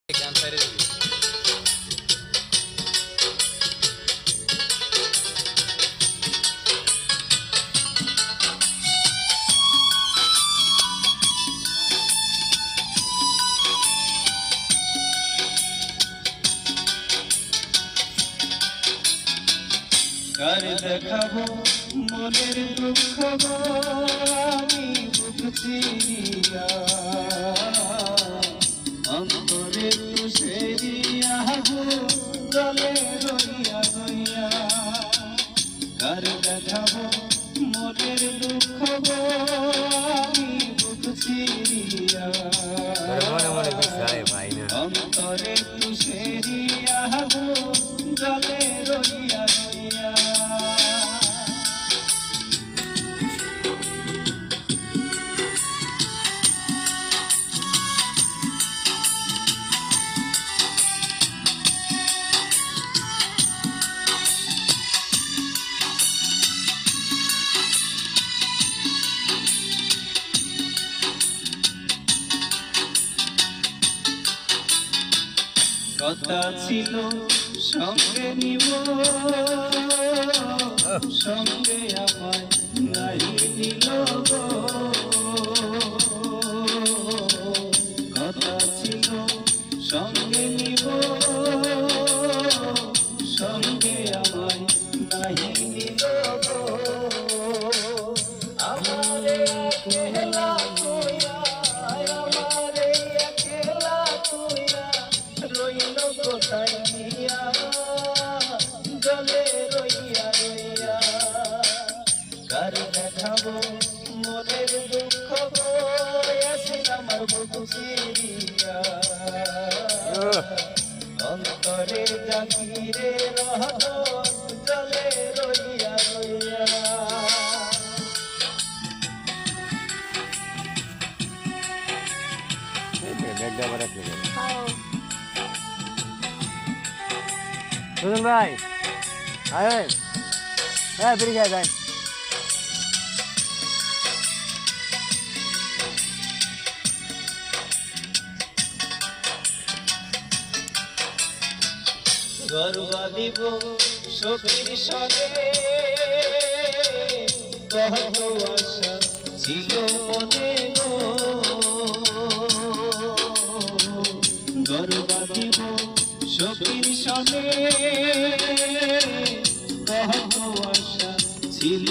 কার দেখাবো মনের দুঃখ আমি বুক চিরিয়া অন্তরে তুষেরিয়া জলে রইয়া রইয়া কার দেখাবো মনের দুঃখ আমি বুক চিরিয়া অন্তরে তুষেরিয়া জলে রইয়া রইয়া কথা ছিল সঙ্গে নিব সঙ্গে আমায় নাই নিল কথা ছিল সঙ্গে নিব সঙ্গে আমায় নাই নিল আমারে একলা তুইয়া আমারে একলা তুইয়া রইল কোথায় নিয়া জলে রইয়া রইয়া কার দেখাবো মনের দুঃখ আসে আমার বুক চিরিয়া অন্তরে জাগিরে রহত জলে রইয়া রইয়া সুজন ভাই আয় হ্যাঁ ফিরে যায় ভাই গর্বা দিব সখীর সঙ্গে কত আশা ছিল মনে গর্বা দিব সখীর সঙ্গে কত আশা ছিল